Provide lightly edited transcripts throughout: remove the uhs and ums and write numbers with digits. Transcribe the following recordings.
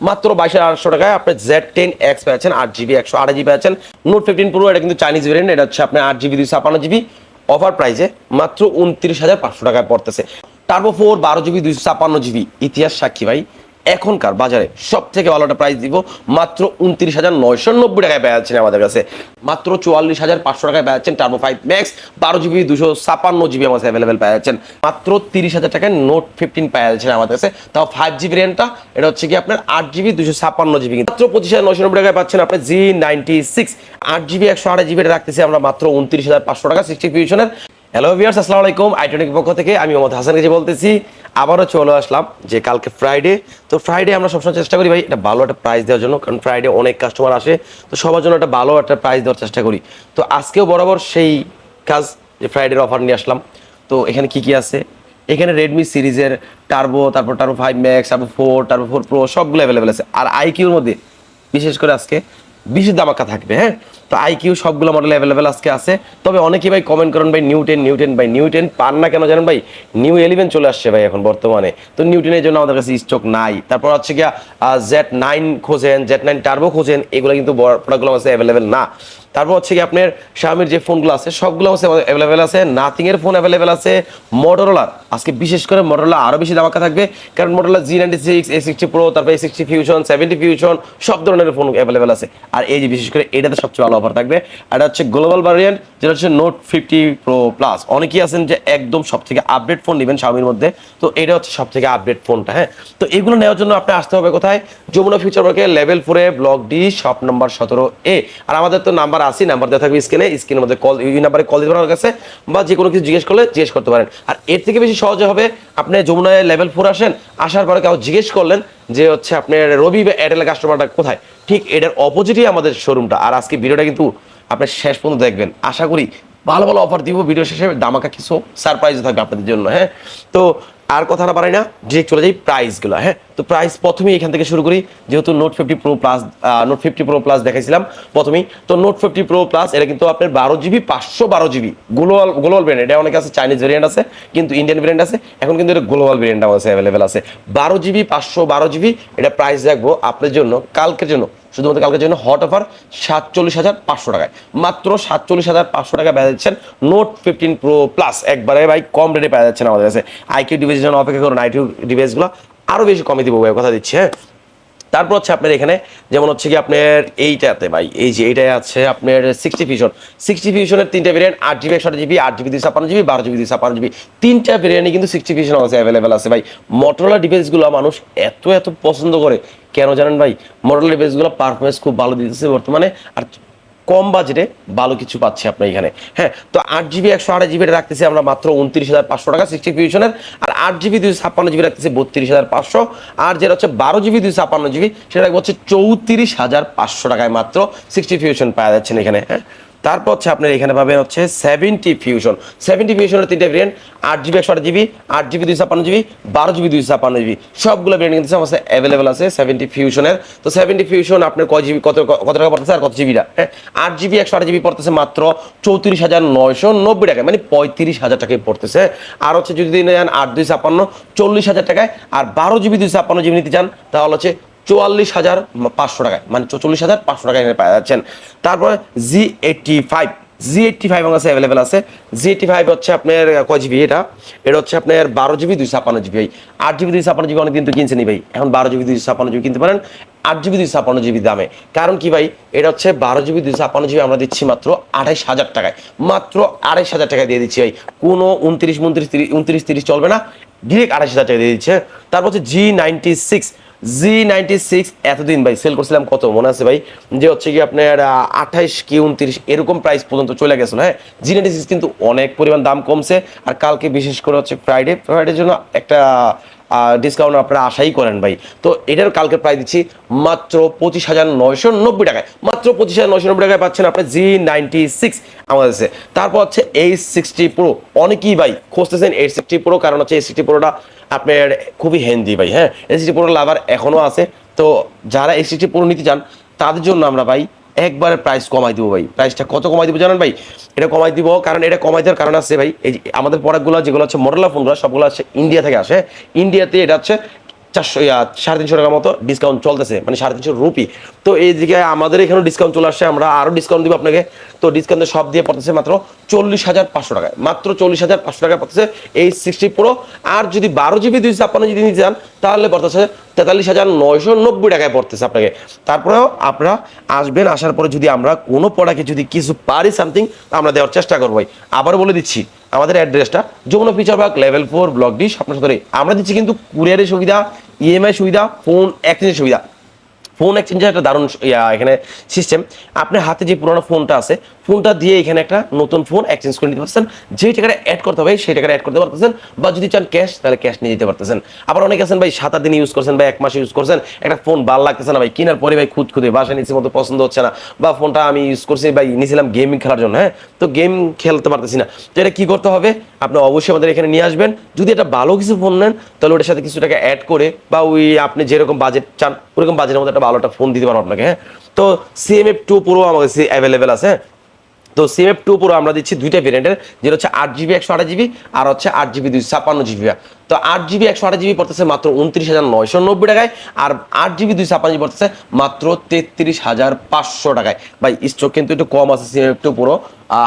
মাত্র 22,800 টাকায় আপনি Z10X পাচ্ছেন 8GB 128GB পাচ্ছেন। নোট 15 প্রো এটা কিন্তু চাইনিজ ভেরিয়েন্ট, এটা হচ্ছে আপনার 8GB 256GB অফার প্রাইসে মাত্র 29,500 টাকায় পড়তেছে। টার্বো 4 12GB 256GB ইতিহাস সাক্ষী ভাই, এখনকার বাজারে সব থেকে ভালো একটা প্রাইস দিব মাত্র 29,990 টাকায় পেয়ে যাচ্ছেন আমাদের কাছে। মাত্র 44,500 টাকায় পেয়ে যাচ্ছেন টার্বো 5 ম্যাক্স 12GB 256GB আমার কাছে অ্যাভেলেবেল পেয়ে যাচ্ছেন। মাত্র 30,000 টাকায় নোট 15 পেয়ে যাচ্ছেন আমাদের কাছে, তাও 5GB ভেরিয়েন্টটা, এটা হচ্ছে কি আপনার 8GB 256GB। মাত্র 25,990 টাকায় পাচ্ছেন আপনি G96 8GB 128GB রাখতেছি আমরা মাত্র 29,500 টাকা 60 ফিউশনের। হ্যালো ভিউয়ার্স, আসসালামু আলাইকুম। আইটনিক পক্ষ থেকে আমি মোহাম্মদ হাসান রেজি বলতেছি। আবারও চলে আসলাম যে কালকে ফ্রাইডে, তো ফ্রাইডে আমরা সবসময় চেষ্টা করি ভাই এটা ভালো একটা প্রাইস দেওয়ার জন্য, কারণ ফ্রাইডে অনেক কাস্টমার আসে, তো সবার জন্য একটা ভালো একটা প্রাইস দেওয়ার চেষ্টা করি। তো আজকেও বরাবর সেই কাজ, যে ফ্রাইডের অফার নিয়ে আসলাম। তো এখানে কি কি আছে, এখানে রেডমি সিরিজের টার্বো, তারপর turbo 5 max, turbo 4, turbo 4 pro সবগুলো অ্যাভেলেবেল আছে। আর আইকিউর মধ্যে বিশেষ করে আজকে বিশেষ ধামাকা থাকবে। হ্যাঁ, তো আইকিউ সবগুলো মডেল অ্যাভেলেবেল আজকে আছে। তবে অনেকেই ভাই কমেন্ট করেন ভাই নিউ 10 ভাই, নিউ 10 পান না কেন জানেন ভাই? নিউ 11 চলে আসছে ভাই এখন বর্তমানে, তো নিউ 10 এর জন্য আমাদের কাছে স্টক নাই। তারপর হচ্ছে গিয়া Z9 খোঁজেন, Z9 টার্বো খোঁজেন, এগুলো কিন্তু প্রোডাক্টগুলো আছে অ্যাভেলেবেল না। তারপর হচ্ছে কি আপনার Xiaomi যে ফোনগুলো আছে সবগুলো আছে অ্যাভেলেবেল আছে, নাথিং এর ফোন অ্যাভেলেবেল আছে, মোটরোলার আজকে বিশেষ করে মোটরোলা আরো বেশি ধামাকা থাকবে, কারণ মোটরোলা G96 A60 প্রো, তারপর A60 ফিউশন, 70 ফিউশন সব ধরনের ফোন অ্যাভেলেবেল আছে। আর এই যে বিশেষ করে এটাতে সবচেয়ে ভালো অফার থাকবে, এটা হচ্ছে গ্লোবাল ভ্যারিয়েন্ট, যেটা হচ্ছে নোট 50 প্রো প্লাস। অনেকেই আছেন যে একদম সব থেকে আপডেট ফোন নেবেন Xiaomiর মধ্যে, তো এটা হচ্ছে সব থেকে আপডেট ফোনটা। হ্যাঁ, তো এগুলো নেওয়ার জন্য আপনি আসতে হবে কোথায়? যমুনা ফিউচার পার্কে লেভেল 4 এ block D shop number 17A। আর আমাদের তো নাম্বার আছে, নাম্বার দেওয়া থাকবে স্ক্রিনের মধ্যে, কল এই নাম্বারে কল দিতে পারেন কাছে, বা যে কোনো কিছু জিজ্ঞেস করলে জিজ্ঞেস করতে পারেন। আর এর থেকে বেশি সহজে হবে আপনি যমুনায় লেভেল 4 আসেন, আসার পরে কাউ জিজ্ঞেস করলেন যে হচ্ছে আপনার রবি বা এয়ারটেলের কাস্টমারটা কোথায়, ঠিক এটার অপোজিটই আমাদের শোরুমটা। আর আজকে ভিডিওটা কিন্তু আপনি শেষ পর্যন্ত দেখবেন, আশা করি ভালো ভালো অফার দিব ভিডিও শেষে, দামাকা কিছু সারপ্রাইজ থাকবে আপনাদের জন্য। হ্যাঁ, তো আর কথা না পারি না, ডিরেক্ট চলে যাই প্রাইসগুলো। হ্যাঁ, তো প্রাইস প্রথমেই এখান থেকে শুরু করি, যেহেতু নোট 50 প্রো প্লাস দেখাইছিলাম প্রথমেই। তো নোট 50 প্রো প্লাস এটা কিন্তু আপনার 12GB 512GB গ্লোবাল ভেরিয়েন্ট, এটা অনেক আছে চাইনিজ ভেরিয়েন্ট আছে, কিন্তু ইন্ডিয়ান ভেরিয়েন্ট আছে, এখন কিন্তু এটা গ্লোবাল ভেরিয়েন্ট আছে অ্যাভেলেবেল আছে 12GB 512GB। এটা প্রাইস রাখবো আপনার জন্য কালকের জন্য, শুধুমাত্র কালকের জন্য হট অফার 47,500 টাকায়, মাত্র 47,500 টাকায় পেয়ে যাচ্ছেন নোট 15 প্রো প্লাস। একবারে ভাই কম রেটে পেয়ে যাচ্ছেন আমাদের কাছে। আইকিউ ডিভাইসের জন্য অপেক্ষা করুন, আইকিউ ডিভাইসগুলো আরো বেশি কমে দিব ভাই, কথা দিচ্ছি। হ্যাঁ, তারপর হচ্ছে আপনার এখানে যেমন হচ্ছে কি আপনার এইটাতে ভাই, এই যে এইটাই আছে আপনার 60 ফিউশনের তিনটা variant, 8GB 128GB, 8GB 256GB, 12GB 256GB, তিনটা ভেরিয়েন্টই কিন্তু 60 ফিউশন আছে অ্যাভেলেবেল আছে ভাই। মোটরোলা ডিভাইসগুলো মানুষ এত পছন্দ করে কেন জানেন ভাই? মোটরোলা ডিভাইসগুলো পারফরমেন্স খুব ভালো দিতেছে বর্তমানে, আর কম বাজেটে ভালো কিছু পাচ্ছি আপনার এখানে। হ্যাঁ, তো 8GB 128GB রাখতেছি আমরা মাত্র 29,500 টাকা 60 ফিউশনের, আর 8GB 256GB রাখতেছি 32,500, আর যেটা হচ্ছে 12GB 256GB সেটা রাখবো হচ্ছে 34,500 টাকায় মাত্র 60 ফিউশন পাওয়া যাচ্ছেন এখানে। হ্যাঁ, তারপর হচ্ছে আপনার এখানে পাবেন হচ্ছে 70 ফিউশনের তিনটা variant, 8GB 128GB, 8GB 256GB, 12GB 256GB সবগুলো ভেরিয়েন্ট কিন্তু আমার কাছে অ্যাভেলেবেল আছে 70 ফিউশনের। তো 70 ফিউশন আপনার কয় জিবি, কত টাকা পড়তেছে আর কত জিবিটা? হ্যাঁ, 8GB 128GB পড়তেছে মাত্র 34,990 টাকায়, মানে 35,000 টাকায় পড়তেছে। আর হচ্ছে যদি নেন 8/256 40,000 টাকায়, আর 12GB 256GB নিতে চান তাহলে হচ্ছে 44,500 টাকায়, মানে 44,500 টাকায় পাওয়া যাচ্ছেন। তারপরে জি85 আমার কাছে অ্যাভেলেবেল আছে। জি85 হচ্ছে আপনার কয় জিবি, এটা হচ্ছে আপনার 12GB 256GB। 8GB 256GB অনেক কিন্তু কিনছেনি ভাই, এখন 12GB 256GB কিনতে পারেন 8GB 256GB দামে। কারণ কি ভাই, এটা হচ্ছে 12GB 256GB আমরা দিচ্ছি মাত্র 28,000 টাকায়, মাত্র 28,000 টাকায় দিয়ে দিচ্ছি ভাই। কোনো 29 30 চলবে না, ডিরেক্ট 28,000 টাকা দিয়ে দিচ্ছে। তারপর হচ্ছে জি96 এতদিন ভাই সেল করছিলাম কত মনে আছে ভাই, যে হচ্ছে কি আপনার 28 কি 29 এরকম প্রাইস পর্যন্ত চলে গেছিল। হ্যাঁ, জি96 কিন্তু অনেক পরিমাণ দাম কমছে, আর কালকে বিশেষ করে হচ্ছে ফ্রাইডের জন্য একটা ডিসকাউন্ট আপনারা আশাই করেন ভাই। তো এটার কালকে প্রাইস দিচ্ছি মাত্র 25,990 টাকায়, মাত্র 25,990 টাকায় পাচ্ছেন আপনার জি96 আমাদের কাছে। তারপর হচ্ছে A60 প্রো, অনেকেই ভাই খুঁজতেছেন A60 প্রো, কারণ হচ্ছে A60 প্রোটা আপনার খুবই হেন্দি ভাই। হ্যাঁ, A60 প্রো লাভার এখনো আছে, তো যারা A60 প্রো নিতে চান তাদের জন্য আমরা ভাই একবারে প্রাইস কমাই দিব ভাই। প্রাইসটা কত কমাই দিব জানেন ভাই? এটা কমাই দিব, কারণ এটা কমাই দেওয়ার কারণ আছে ভাই, এই যে আমাদের প্রোডাক্টগুলো যেগুলো হচ্ছে মোটরোলা ফোনগুলো সবগুলো হচ্ছে ইন্ডিয়া থেকে আসে। ইন্ডিয়াতে এটা হচ্ছে 350 টাকার মতো ডিসকাউন্ট চলতেছে, মানে 350 রুপি। তো এই দিকে আমাদের এখানেও ডিসকাউন্ট চলে আসছে, আমরা আরো ডিসকাউন্ট দিব আপনাকে। তো ডিসকাউন্টে সব দিয়ে পড়তেছে মাত্র 40,500 টাকায়, মাত্র 40,500 টাকায় পড়তেছে এই 60 প্রো। আর যদি 12 GB 256 যদি নিতে চান তাহলে পড়তেছে 43,990 টাকায় পড়তেছে আপনাকে। তারপরেও আপনারা আসবেন, আসার পরে যদি আমরা কোনো প্রোডাক্টে যদি কিছু পারি সামথিং আমরা দেওয়ার চেষ্টা করবো। আবার বলে দিচ্ছি আমাদের অ্যাড্রেসটা Jamuna future park level 4 block D Shwapno সদরে। আমরা দিচ্ছি কিন্তু কুরিয়ারের সুবিধা, ইএমআই সুবিধা, ফোন এক্সচেঞ্জের সুবিধা। ফোন এক্সচেঞ্জের একটা দারুণ এখানে সিস্টেম, আপনার হাতে যে পুরোনো ফোনটা আছে ফোনটা দিয়ে এখানে একটা নতুন ফোন এক্সচেঞ্জ করে নিতে পারছেন, যেই টাকাটা অ্যাড করতে হবে সেই টাকাটা অ্যাড করতে পারতেছেন, বা যদি চান ক্যাশ তাহলে ক্যাশ নিয়ে যেতে পারতেছেন। আবার অনেকে আছেন ভাই 7 দিন ইউজ করছেন বা 1 মাস ইউজ করছেন, একটা ফোন ভালো লাগতেছে না ভাই, কেনার পরে ভাই খুঁতখুঁতে বাসায় নিচে মতো পছন্দ হচ্ছে না, বা ফোনটা আমি ইউজ করছি ভাই নিয়েছিলাম গেমিং খেলার জন্য, হ্যাঁ তো গেম খেলতে পারতেছি না, তো এটা কি করতে হবে, আপনি অবশ্যই আমাদের এখানে নিয়ে আসবেন। যদি এটা ভালো কিছু ফোন নেন তাহলে ওটার সাথে কিছু টাকা অ্যাড করে বা ওই আপনি যেরকম বাজেট চান ওরকম বাজেটের মধ্যে একটা ভালো একটা ফোন দিতে পারবো আপনাকে। হ্যাঁ তো CMF2 Pro আমার কাছে অ্যাভেলেবেল আছে। তো CMF2 Pro আমরা দিচ্ছি দুইটা ভেরিয়েন্টের, যেটা হচ্ছে 8GB 128GB আর হচ্ছে 8GB 256GB। তো 8GB 128GB পড়তেছে মাত্র 29,990 টাকায়, আর 8GB 256GB পড়তেছে মাত্র 33,500 টাকায়। ভাই স্টক কিন্তু একটু কম আছে CMF2 Pro,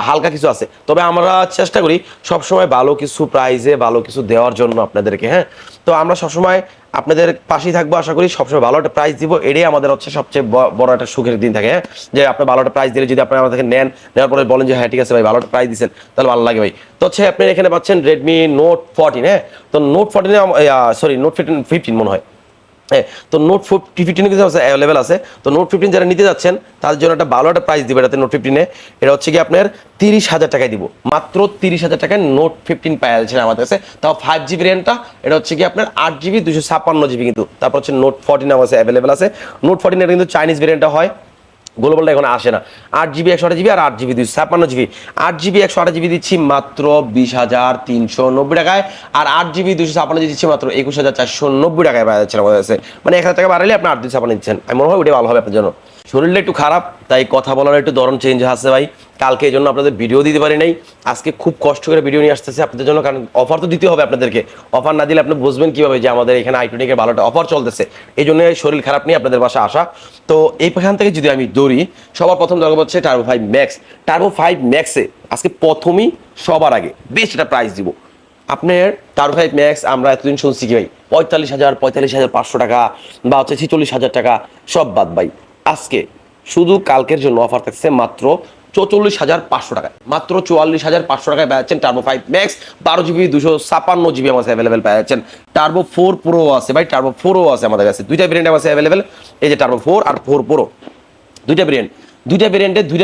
হালকা কিছু আছে, তবে আমরা চেষ্টা করি সবসময় ভালো কিছু প্রাইসে ভালো কিছু দেওয়ার জন্য আপনাদেরকে। হ্যাঁ তো আমরা সবসময় আপনাদের পাশেই থাকবো, আশা করি সবসময় ভালো একটা প্রাইস দিব, এটাই আমাদের হচ্ছে সবচেয়ে বড় একটা সুখের দিন থাকে। হ্যাঁ যে আপনি ভালো একটা প্রাইস দিলে যদি আপনি আমাদের নেন, নেওয়ার পরে বলেন যে হ্যাঁ ঠিক আছে ভাই ভালো একটা প্রাইস দিচ্ছেন, তাহলে ভালো লাগে ভাই। তো হচ্ছে আপনি এখানে পাচ্ছেন Redmi Note 14। হ্যাঁ তো Note 14 সরি Note 15 মনে হয়, হ্যাঁ তো Note 15 কিন্তু অ্যাভেলেবেল আছে। তো Note 15 যারা নিতে যাচ্ছেন তাদের জন্য একটা ভালো একটা প্রাইস দিবে এটাতে Note 15-এ, এটা হচ্ছে কি আপনার 30,000 টাকায় দিব, মাত্র 30,000 টাকায় Note 15 পাওয়া যাচ্ছে আমাদের কাছে, তাও 5G ভেরিয়েন্টটা। এটা হচ্ছে কি আপনার 8GB 256GB কিন্তু। তারপর হচ্ছে Note 14 আমার কাছে অ্যাভেলেবেল আছে। Note 14 এর কিন্তু চাইনিজ ভেরিয়েন্টটা হয়, গ্লোবালটা এখন আসে না। 8GB 128GB আর 8GB 256GB। 8GB 128GB দিচ্ছি মাত্র 20,390 টাকায়, আর 8GB 256GB দিচ্ছি মাত্র 21,490 টাকায় পাওয়া যাচ্ছে আমাদের কাছে। মানে 1,000 টাকা বাড়ালে আপনি 8 256 নিচ্ছেন, আমি মনে হয় ওটাই ভালো হবে আপনার জন্য। শরীরটা একটু খারাপ তাই কথা বলার একটু ধরন চেঞ্জ আছে ভাই, কালকে এই জন্য আপনাদের ভিডিও দিতে পারি নাই, আজকে খুব কষ্ট করে ভিডিও নিয়ে আসতেছে আপনাদের জন্য, কারণ অফার তো দিতে হবে আপনাদেরকে, অফার না দিলে আপনি বুঝবেন কিভাবে যে আমাদের এখানে আইটোনিকের ভালো একটা অফার চলতেছে। এই জন্য শরীর খারাপ নিয়ে আপনাদের বাসায় আসা। তো এইখান থেকে যদি আমি দৌড়ি, সবার প্রথম দরকার হচ্ছে টার্বো 5 ম্যাক্স। টার্বো 5 ম্যাক্সে আজকে প্রথমেই সবার আগে বেশ একটা প্রাইস দিব আপনার। টার্বো 5 ম্যাক্স আমরা এতদিন শুনছি কি ভাই 45,500 টাকা বা হচ্ছে 46,000 টাকা, সব বাদ ভাই। আজকে শুধু কালকের জন্য অফার থাকছে মাত্র 44,500 টাকায়, মাত্র 44,500 টাকায় পাচ্ছেন টার্বো 5 ম্যাক্স। 12GB 256GB আমার কাছে অ্যাভেলেবেল পাচ্ছেন। টার্বো 4 প্রো আছে ভাই, টার্বো 4ও আছে আমাদের কাছে, দুইটা ভেরিয়েন্ট আমার কাছে অ্যাভেলেবেল। এই যে টার্বো 4 আর 4 প্রো, দুইটা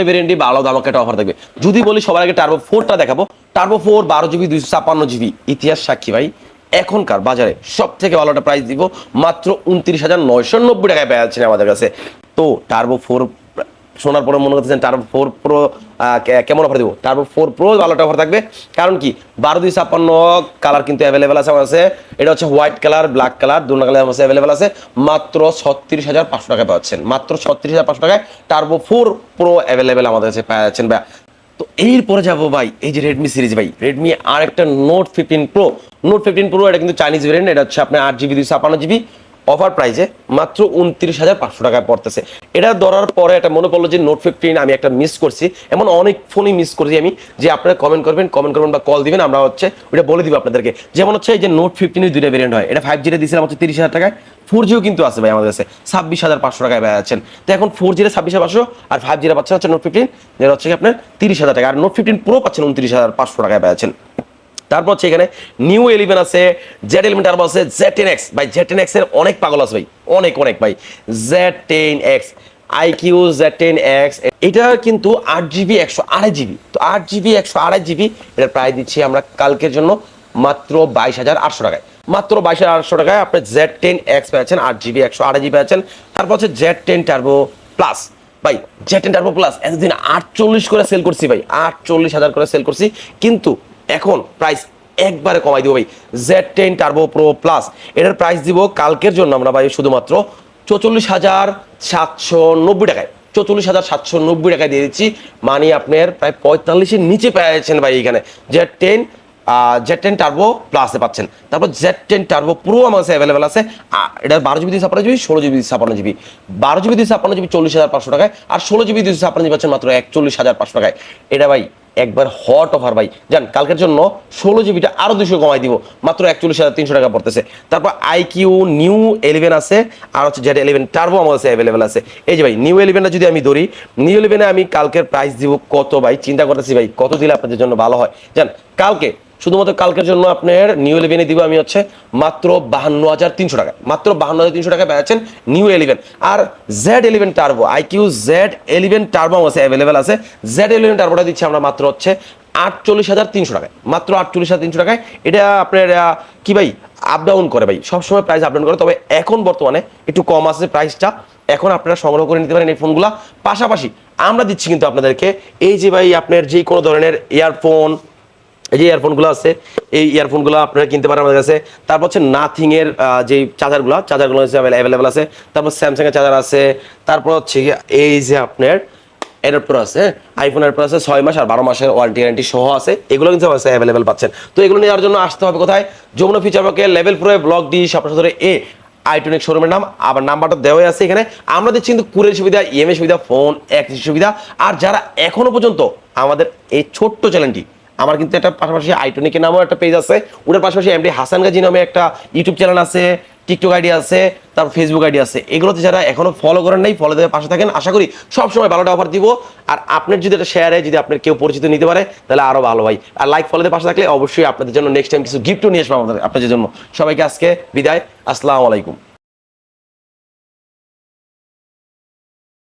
ভেরিয়েন্টে ভালো দামাকে একটা অফার থাকবে। যদি বলি সবার আগে টার্বো 4টা দেখাবো, টার্বো 4 12GB 256GB ইতিহাস সাক্ষী ভাই, এখনকার বাজারে সব থেকে ভালো একটা প্রাইস দিব, মাত্র 29,990 টাকায় পেয়ে যাচ্ছেন আমাদের কাছে। তো টার্বো 4 শোনার পরে মনে করতেছেন টার্বো 4 প্রো কেমন অফার দিব, টার্বো 4 প্রো ভালো একটা অফার থাকবে, কারণ কি 12/256 কালার কিন্তু অ্যাভেলেবেল আছে আমার কাছে। এটা হচ্ছে হোয়াইট কালার, ব্ল্যাক কালার, দুটো কালার আমার কাছে অ্যাভেলেবেল আছে, মাত্র 36,500 টাকায় পাচ্ছেন, মাত্র 36,500 টাকায় টার্বো 4 প্রো অ্যাভেলেবেল আমাদের কাছে পেয়ে যাচ্ছেন ভাই। তো এরপরে যাবো ভাই এই যে রেডমি সিরিজ ভাই, রেডমি আর একটা Note 15 Pro। Note 15 Pro এটা কিন্তু চাইনিজ ভেরিয়েন্ট, এটা হচ্ছে আপনার 8GB 256GB অফার প্রাইসে মাত্র 29,500 টাকায় পড়তেছে। এটা ধরার পরে এটা মনে পড়লো যে Note 15 আমি একটা মিস করছি, এমন অনেক ফোনই মিস করছি আমি, যে আপনারা কমেন্ট করবেন বা কল দিবেন, আমরা হচ্ছে ওটা বলে দিব আপনাদেরকে। যেমন হচ্ছে এই যে Note 15 এর দুইটা ভেরিয়েন্ট হয়, এটা 5G তে দিয়েছিলাম হচ্ছে 30,000 টাকায়, 4Gও কিন্তু আছে ভাই আমাদের কাছে 26,500 টাকায় পেয়ে যাচ্ছেন। তো এখন 4G 26,500 আর 5G পাচ্ছেন হচ্ছে Note 15 যেটা হচ্ছে আপনার 30,000 টাকা, আর Note 15 Pro পাচ্ছেন 29,500 টাকায় পেয়ে যাচ্ছেন। তারপর হচ্ছে এখানে নিউ 11 আছে, Z11 টার্বো আছে, Z10X ভাই, Z10X এর অনেক পাগল আছে ভাই, অনেক ভাই। Z10X IQ Z10X এটা কিন্তু 8GB 128GB, তো 8GB 128GB এটার প্রাইস দিচ্ছি আমরা কালকের জন্য মাত্র 22,800 টাকায়, মাত্র 22,800 টাকায় আপনি Z10X পাচ্ছেন, 8GB 128GB পাচ্ছেন। তারপর হচ্ছে Z10 টার্বো প্লাস ভাই, Z10 টার্বো প্লাস এতদিন 48 করে সেল করছি ভাই, 48,000 করে সেল করছি, কিন্তু এখন প্রাইস একবারে কমাই দিব ভাই। Z10 টার্বো প্রো প্লাস এটার প্রাইস দিব কালকের জন্য আমরা ভাই শুধুমাত্র 44,790 টাকায়, 44,790 টাকায় দিয়ে দিচ্ছি, মানে আপনার প্রায় 45-এর নিচে পেয়ে যাচ্ছেন ভাই এখানে Z10 Z10 টার্বো প্লাসে পাচ্ছেন। তারপর Z10 টার্বো প্রো আমার কাছে অ্যাভেলেবেল আছে। এটা 12 GB 256 GB, 16 GB 256 GB। 12 GB 256 GB 40,500 টাকায়, আর 16 GB 256 GB পাচ্ছেন মাত্র 41,500 টাকায়। এটা ভাই একবার হট অফার ভাই, জান কালকের জন্য 16 জিবিটা আরো 200 কমাই দিব, মাত্র 41,300 টাকা পড়তেছে। তারপর আইকিউ নিউ 11 আছে, আর হচ্ছে Z11 টার্বো আমার কাছে অ্যাভেলেবেল আছে। এই যে ভাই নিউ 11টা যদি আমি ধরি, নিউ 11 আমি কালকের প্রাইস দিব কত ভাই, চিন্তা করতেছি ভাই কত দিলে আপনাদের জন্য ভালো হয়। জান কালকে শুধুমাত্র কালকের জন্য আপনার নিউ 11 দিব আমি হচ্ছে মাত্র 52,300 টাকা, মাত্র 52,300 টাকায় পেয়েছেন নিউ 11। আর Z11 turbo iQOO Z11 turbo আমার কাছে অ্যাভেলেবেল আছে। Z11 টার্বোটা দিচ্ছি আমরা মাত্র হচ্ছে 48,300 টাকায়, মাত্র 48,300 টাকায়। এটা আপনার কি ভাই আপ ডাউন করে ভাই, সবসময় প্রাইস আপ ডাউন করে, তবে এখন বর্তমানে একটু কম আছে প্রাইসটা। এখন আপনারা সংগ্রহ করে নিতে পারেন এই ফোনগুলা। পাশাপাশি আমরা দিচ্ছি কিন্তু আপনাদেরকে এই যে ভাই আপনার যে কোনো ধরনের ইয়ারফোন, এই যে ইয়ারফোনগুলো আছে, এই ইয়ারফোনগুলো আপনারা কিনতে পারেন আমাদের কাছে। তারপর হচ্ছে নাথিং এর যে চার্জারগুলো হচ্ছে অ্যাভেলেবেল আছে। তারপর স্যামসাং এর চার্জার আছে। তারপর হচ্ছে এই যে আপনার অ্যাডাপ্টার আছে, আইফোন অ্যাডাপ্টার আছে 6 মাস আর 12 মাসের ওয়ারেন্টি গ্যারান্টি সহ আছে। এগুলো কিন্তু আমাদের অ্যাভেলেবেল পাচ্ছেন। তো এগুলো নেওয়ার জন্য আসতে হবে কোথায়? যমুনা ফিচার পার্কে লেভেল 4 ব্লক ডি সপ্তাহে এ আইটনিক শোরুমের নাম, আবার নাম্বারটা দেওয়াই আছে এখানে। আমরা দিচ্ছি কিন্তু কুরিয়ার সুবিধা, ইএমআই সুবিধা, ফোন এক সুবিধা। আর যারা এখনো পর্যন্ত আমাদের এই ছোট্ট চ্যানেলটি, আমার কিন্তু একটা পাশাপাশি আইটনিকের নামও একটা পেজ আছে, ওটার পাশাপাশি এমডি হাসান গাজী নামে একটা ইউটিউব চ্যানেল আছে, টিকটক আইডি আছে, তারপর ফেসবুক আইডি আছে। এগুলোতে যারা এখনো ফলো করেন নাই, ফলো দিয়ে পাশে থাকেন। আশা করি সবসময় ভালোটা অফার দিব। আর আপনার যদি এটা শেয়ারে যদি আপনার কেউ পরিচিত নিতে পারে তাহলে আরো ভালো ভাই। আর লাইক ফলোতে পাশে থাকলে অবশ্যই আপনাদের জন্য নেক্সট টাইম কিছু গিফটও নিয়ে আসবো আমাদের আপনাদের জন্য। সবাইকে আজকে বিদায়, আসসালামু আলাইকুম।